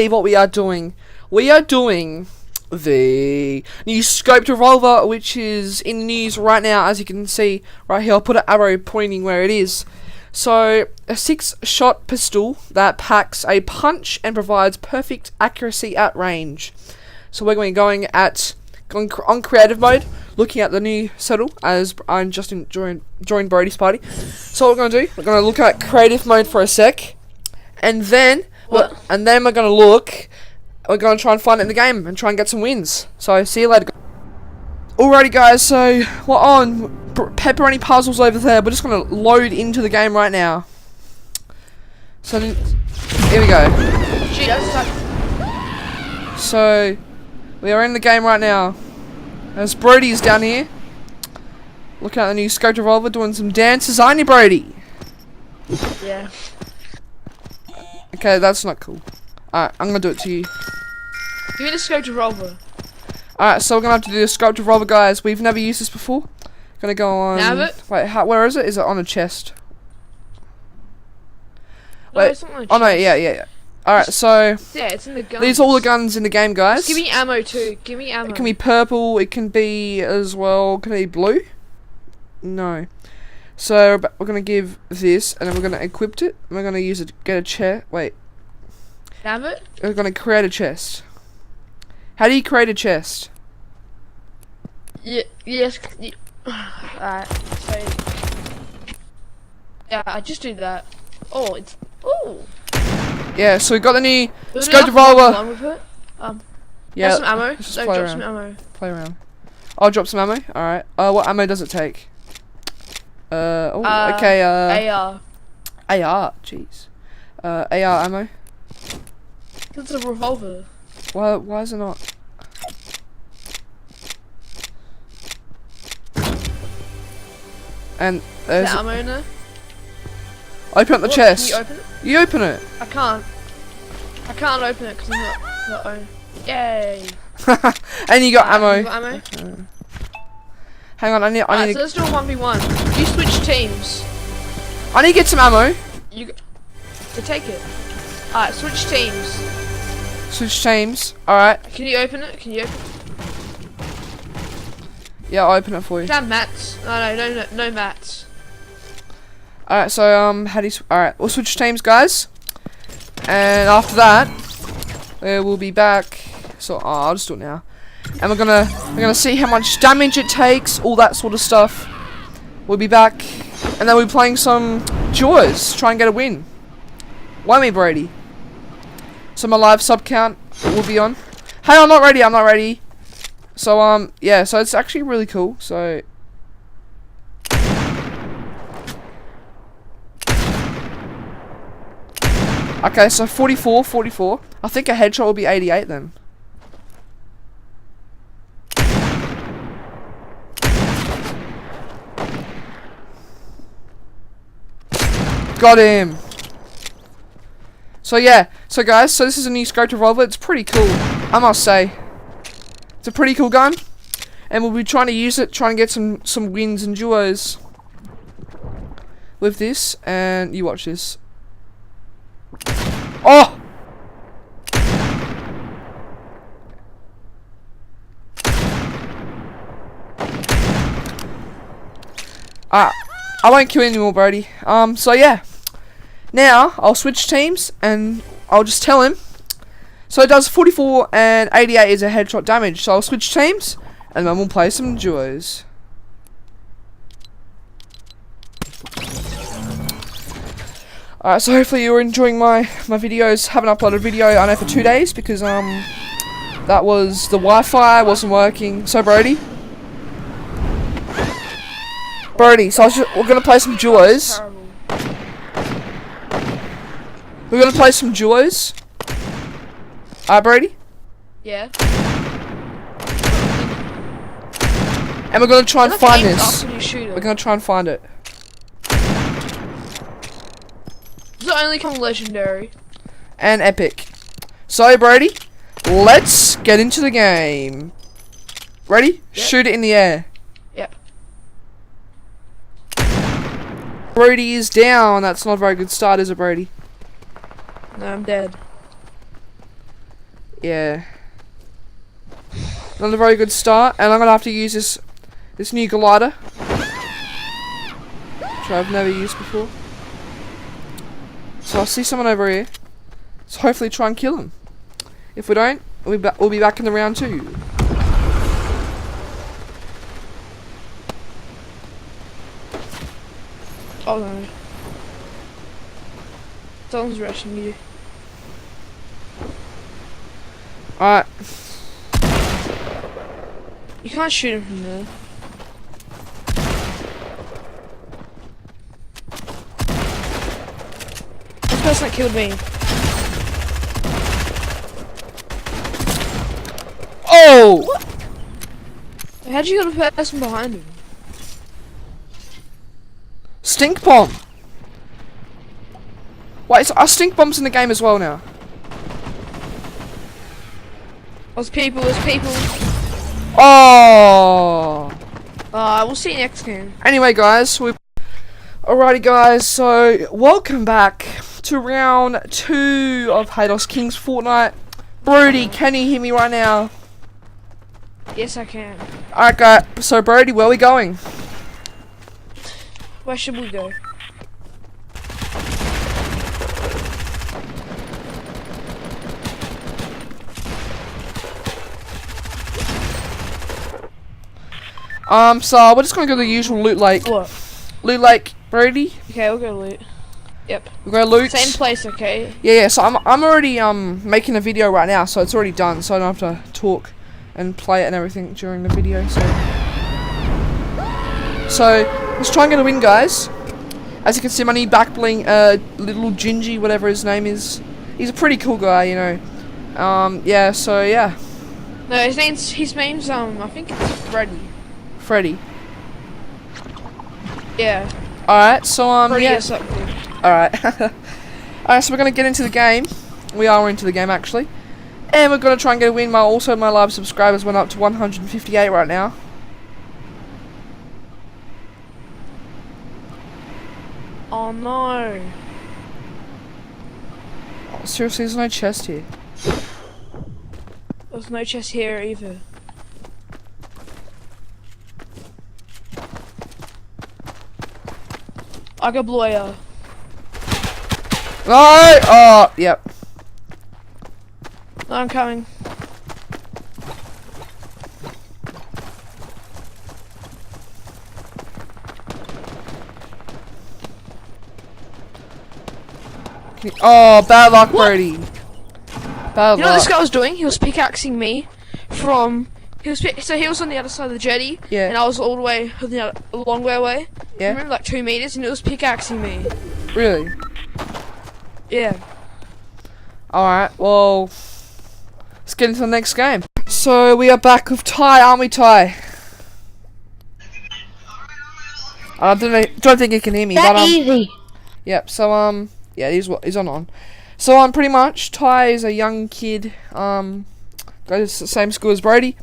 what we are doing. We are doing the new scoped revolver, which is in the news right now, as you can see right here. I'll put an arrow pointing where it is. So, a 6-shot pistol that packs a punch and provides perfect accuracy at range. So we're going on creative mode, looking at the new settle as I'm just joined Brody's party. So what we're going to do, we're going to look at creative mode for a sec, and then we're going to try and find it in the game and try and get some wins. So see you later. Alrighty guys, so we're on pepperoni puzzles over there. We're just going to load into the game right now. So here we go. Gee, that's stuck. So we are in the game right now. As Brody is down here, looking at the new scoped revolver, doing some dances, aren't you, Brody? Yeah. Okay, that's not cool. Alright, I'm gonna do it to you. Give me the scoped revolver. Alright, so we're gonna have to do the scoped revolver, guys. We've never used this before. Gonna go on. Have it? Wait, where is it? Is it on a chest? No, Wait. it's not on a Oh no, chest. yeah. Alright, so Yeah, it's in the gun. these are all the guns in the game, guys. Just give me ammo too. Give me ammo. It can be purple. It can be as well. Can it be blue? No. So we're gonna give this, and then we're gonna equip it. And we're gonna use it to get a chest. Wait. Have it? We're gonna create a chest. How do you create a chest? Yes. Alright. So. Yeah, I just do that. Oh, it's. Oh. Yeah, so we got the new Was scoped there nothing revolver. wrong with it? Yeah, Have some ammo. let's just No, play drop around. some ammo. Play around. I'll drop some ammo. Alright. What ammo does it take? Okay, AR. AR, jeez. AR ammo. It's a revolver. Why is it not? And Is there's there ammo in there? open up the What? chest. Can you open it? You open it. I can't open it because I'm not own. Yay! And you got ammo. You got ammo? Hang on, I need Alright, so let's do a 1v1. You switch teams. I need to get some ammo. To take it. Alright, switch teams. Switch teams. Alright. Can you open it? Can you open it? Yeah, I'll open it for you. Can I have mats? No mats. Alright, so how do you alright, we'll switch teams, guys. And after that, we'll be back. So I'll just do it now. And we're gonna see how much damage it takes, all that sort of stuff. We'll be back, and then we'll be playing some duos, try and get a win. Why me, Brady? So my live sub count will be on. Hey, I'm not ready. So yeah, so it's actually really cool. So okay, so 44. I think a headshot will be 88 then. Got him. So yeah, so guys, so this is a new scoped revolver. It's pretty cool, I must say. It's a pretty cool gun, and we'll be trying to use it, trying to get some wins and duos with this. And you watch this. Oh! I won't kill anymore, Brody. So yeah. Now, I'll switch teams, and I'll just tell him. So it does 44 and 88 is a headshot damage. So I'll switch teams, and then we'll play some duos. Alright, so hopefully you're enjoying my videos. Haven't uploaded a video, I know, for 2 days, because that was the Wi-Fi wasn't working. So Brody, so we're gonna play some duos. Terrible. We're gonna play some duos. Alright, Brody? Yeah. And we're gonna try and find this. We're We're gonna try and find it. Does it only come legendary? And epic. So, Brody, let's get into the game. Ready? Yep. Shoot it in the air. Yep. Brody is down. That's not a very good start, is it, Brody? No, I'm dead. Yeah. Not a very good start, and I'm gonna have to use this new glider, which I've never used before. So I see someone over here. So hopefully try and kill him. If we don't, we'll be back in the round 2. Oh no. Someone's rushing you. Alright. You can't shoot him from there. This person that killed me. Oh! What? How'd you get a person behind him? Stink bomb! Wait, are stink bombs in the game as well now? There's people, there's people. Oh! We'll see you next game. Anyway, guys, alrighty, guys. So welcome back to round 2 of Hados King's Fortnite. Brody, can you hear me right now? Yes, I can. Alright, guys. So Brody, where are we going? Where should we go? So we're just gonna go to the usual loot lake. What? Loot lake, Brody. Okay, we'll go loot. Yep. We're gonna loot. Same place, okay? Yeah. So I'm already making a video right now, so it's already done. So I don't have to talk and play it and everything during the video. So let's try and get a win, guys. As you can see, my new back bling, little Gingy, whatever his name is. He's a pretty cool guy, you know. Yeah. So yeah. No, his name's I think it's Freddy. Freddy. Yeah. Alright, so Freddy yeah. or something. Alright. Alright, so we're gonna get into the game. We are into the game actually. And we're gonna try and get a win. My live subscribers went up to 158 right now. Oh no. Oh, seriously, there's no chest here. There's no chest here either. I got blue AR. No! Oh, yep. No, I'm coming. Oh, bad luck, Brody. Bad You know what luck. this guy was doing? He was pickaxing me from. So he was on the other side of the jetty, Yeah. and I was all the way a long way away. Yeah. Maybe like 2 meters, and it was pickaxing me. Really? Yeah. Alright, well, let's get into the next game. So we are back with Ty, aren't we, Ty? I don't think you can hear me. That but, easy. Yep. So yeah, he's on. So pretty much Ty is a young kid. Goes to the same school as Brody,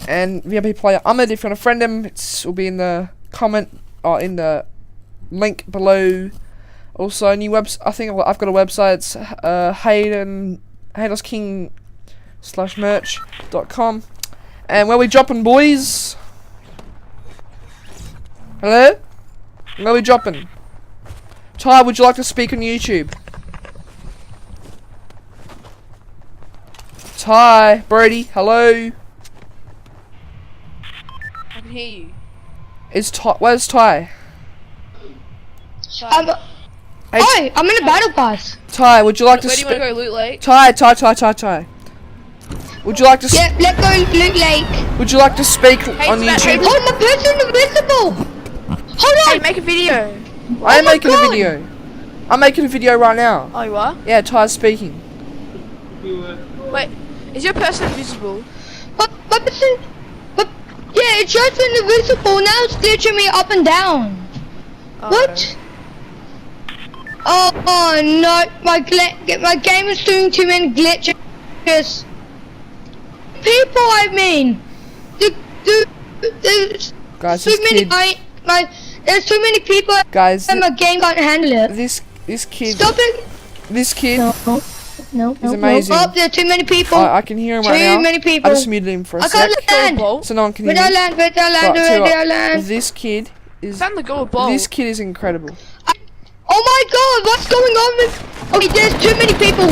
and VIP player Ahmed. If you want to friend him, it'll be in the comment or in the link below. Also, new website. I think I've got a website. It's HadosKing/merch.com. And where we dropping, boys? Hello? Where we dropping? Ty, would you like to speak on YouTube? Ty, Brody, hello. I can hear you. Where's Ty? Oi, I'm in a battle pass. Ty, would you like to Where do you want speak? to go, Loot Lake? Ty. Would you like to? Yeah, let's go Loot Lake. Would you like to speak on it's YouTube? Oh, my person invisible. Hold Hey, on. make a video. I am my making a God. video. I'm making a video right now. Oh, you are? Yeah, Ty's speaking. Wait, is your person invisible? My person. Yeah, it shows me invisible. Now it's glitching me up and down. Oh. What? Oh no, my game is doing too many glitches. People, I mean, there's Guys, too this many. kid. There's too many people, Guys, and my game can't handle it. this kid. Stop it. This kid. No. no, He's no, amazing. no. Oh, there are too many people. I can hear him right now. Too many people. I just muted him for a I sec, can't land. so no one can hear Where'd I me. land? Where'd I land? But tell you Where'd I what, land? this kid is Found the gold ball. this kid is incredible. Oh my god, what's going on with... Okay, there's too many people.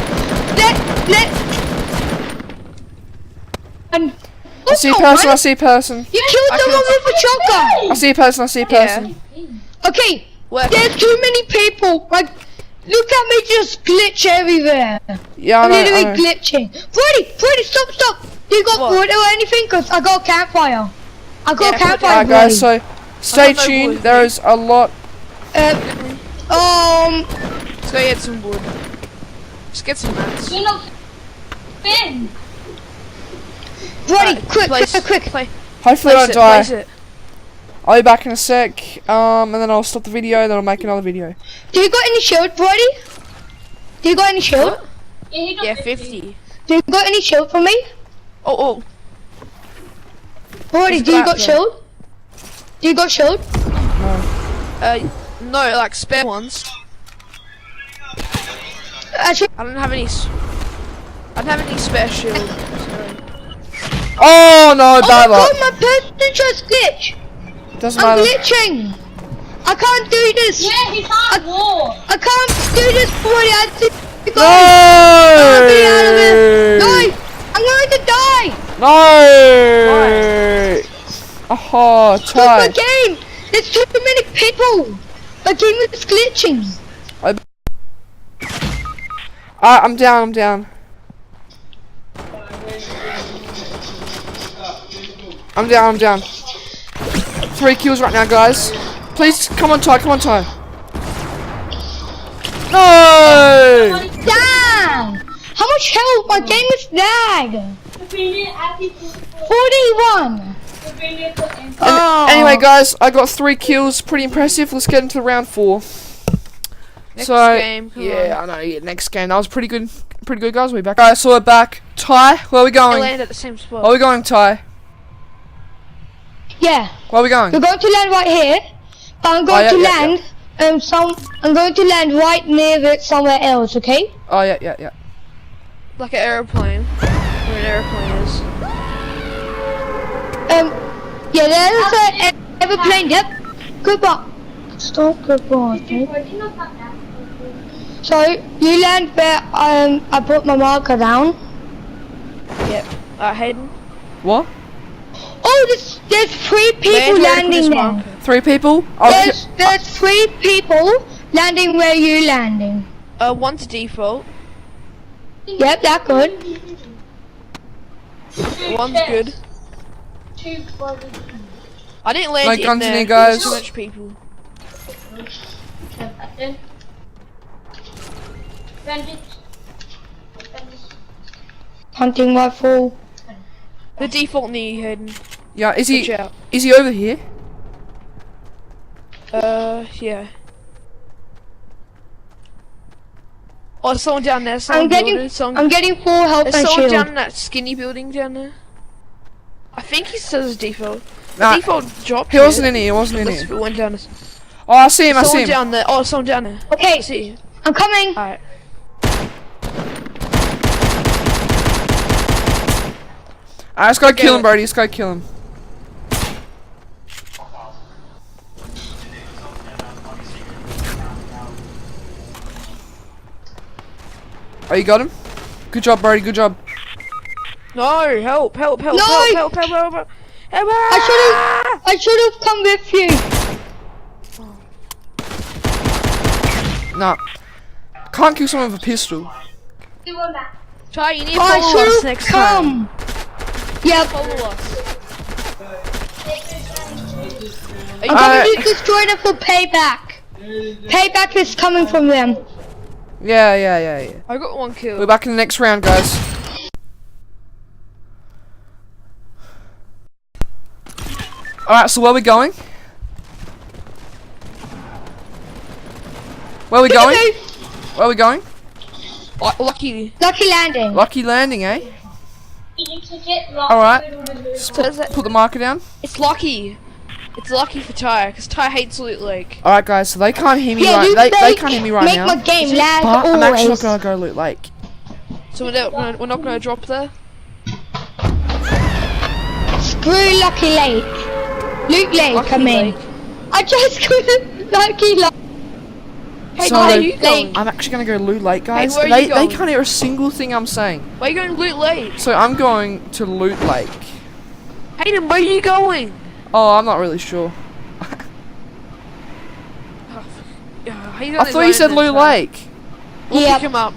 I see a person. I see a person. You killed someone with a shotgun. I see a person. I see a person. Okay, Where? there's too many people. Like, look at me just glitch everywhere. Yeah, I I'm know. literally glitching. Freddy, stop. Do you got What? wood or anything? Cause I got a campfire. I got a campfire. Alright, guys. Freddy. So stay tuned. wood. There is a lot. Let's go get some wood. Let's get some mats. You know, Ben. Freddy, quick. Hopefully, I don't die. Place it. I'll be back in a sec. And then I'll stop the video. Then I'll make another video. Do you got any shield, Freddy? Do you got any shield? What? Yeah, 50. Do you got any shield for me? Oh. Freddy, do you got shield? Do you got shield? No, like spare ones. Actually, I don't have any. I don't have any spare shield. Sorry. Oh no, oh bad my luck. god, my person just glitch. Doesn't I'm matter. glitching. I can't do this. Yeah, he can't walk. I can't do this, Freddy. I have to go. No! Get out of here. No, I'm going to die. No! Oh, Stop my tie. game. There's too many people. My game is glitching. I'm down. I'm down. 3 kills right now, guys. Please, come on, Ty. No! Damn! How much health? My game is lag. 41. Anyway, guys, I got 3 kills. Pretty impressive. Let's get into round 4. Next game. Come I know. Yeah, next game. That was pretty good. Guys. We're back. Alright, so we're back. Ty, where are we on. going? Land at the same spot. Where are we going, Ty? Yeah. Where are we going? We're going to land right here. But I'm going to land. I'm going to land right near it somewhere else. Okay? Oh yeah. Like an airplane. Where an airplane is. Yeah, there's an airplane. Yep. Goodbye. Stop. Goodbye. Okay? So you land where I put my marker down. Yep. Hayden. What? Oh, there's 3 people Land where I put landing this there. marker. 3 people? There's 3 people landing where you landing. One's default. Yep, that's good. One's good. I didn't land Like in guns there. in here, guys. There's too much people. Hunting rifle. The default near you, Hayden. Yeah, is Watch out. he over here? Yeah. Oh, there's someone down there. I'm getting full health There's and someone shield. down in that skinny building down there. I think he says default. Nah, Default dropped. he wasn't in here. Unless if it went down. Oh, I see him. I see Someone him. down there. Oh, someone down there. Okay, I see you. I'm coming. Alright. Let's go kill him, Brody. Let's go kill him. Oh, you got him? Good job, Brody. Good job. No, help. No! Help. I should have come with you. Nah. Can't kill someone with a pistol. Try, you need to I follow us should next have time. come. Yep. Follow us. I'm going to destroy them for payback. Payback is coming from them. Yeah. I got 1 kill. We're back in the next round, guys. Alright, so where are we going? Where are we going? Where are we going? Lucky. Lucky landing. Lucky landing, eh? Alright. Says that Put the marker down. it's lucky. It's lucky for Ty, because Ty hates Loot Lake. Alright, guys, so they can't hear me Yeah, right. Loot They Lake can't hear me right make now. my game lag But I'm actually not always. gonna go Loot Lake. So we're not gonna drop there. Screw Lucky Lake. Loot Lake, Lucky come in. Lake. I just got Lucky Lake. Hey, So, where are you going? I'm actually gonna go Loot Lake, guys. where are they you going? can't hear a single thing I'm saying. Where are you going to Loot Lake? So I'm going to Loot Lake. Hayden, where are you going? Oh, I'm not really sure. I thought you said Loot Lake. We'll Yep. pick him up.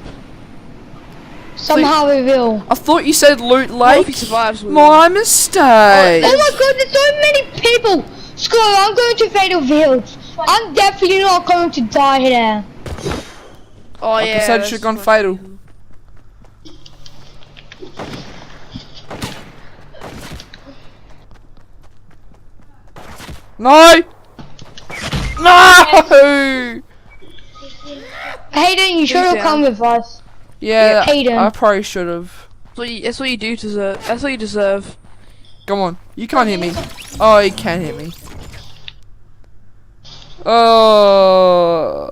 Somehow we will. I thought you said Loot Well, if Lake. he survives, we My mistake. Oh my god, there's so many people! Screw it, I'm going to Fatal Fields. I'm definitely not going to die there. Oh Like yeah. I said, that's should have gone much fatal. cool. No! No! Hayden, you should have down? come with us. Yeah, Hayden. I probably should have. That's what you do deserve. That's what you deserve. Come on, you can't hit me. Oh, you can hit me. So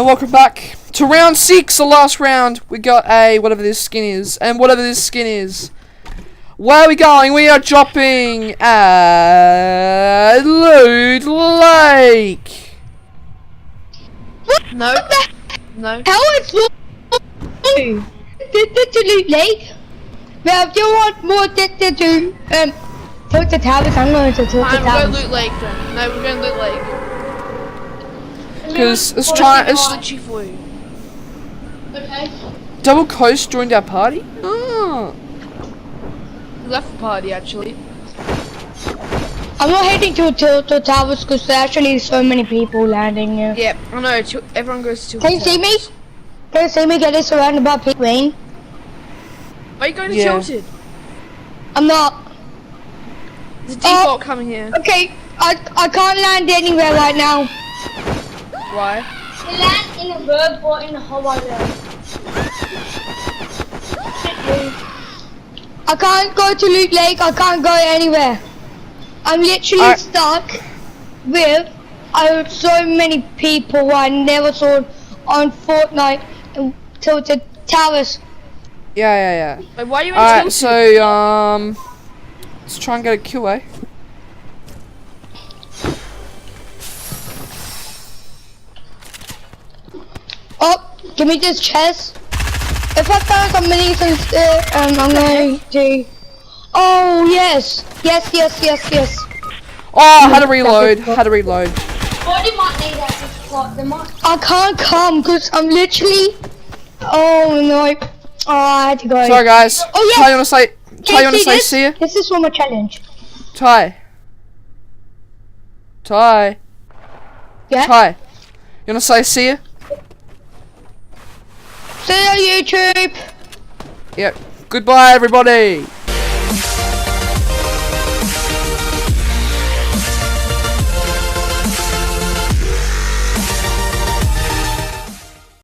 welcome back to round 6, the last round. We got a whatever this skin is, and whatever this skin is. Where are we going? We are dropping at Loot Lake. No. No. How is to Loot Lake? Well, if you want more to Tilt the Towers, I'm going to Tilt the Fine, we'll go Towers. Loot Lake then. No, we're going Loot Lake. Because it's trying. It's Glitchy for you. Okay. Double Coast joined our party. Oh. We left the party actually. I'm not heading to Tilt the Towers because there's actually so many people landing here. Yeah, I know. Everyone goes to. Can you see me? Can you see me getting surrounded by people? Wayne? Why are you going to Yeah. Tilted? I'm not. There's a default coming here. Okay, I can't land anywhere right now. Why? We land in a bird or in a Hawaii. I can't go to Loot Lake. I can't go anywhere. I'm literally stuck with so many people I never saw on Fortnite and Tilted Towers. Yeah. Wait, why are you in Alright, Tilted? so let's try and get a kill, eh? Oh, give me this chest. If I found some minis instead, I'm going to. Oh yes. Oh, I had to reload. I can't come because I'm literally. Oh no. Oh, I had to go. Sorry, guys. Oh, yes. Ty, you wanna say? Can Ty, you wanna see say this? see ya? This is for my challenge. Ty. Yeah. Ty. You wanna say see ya? See you, YouTube. Yep. Goodbye, everybody.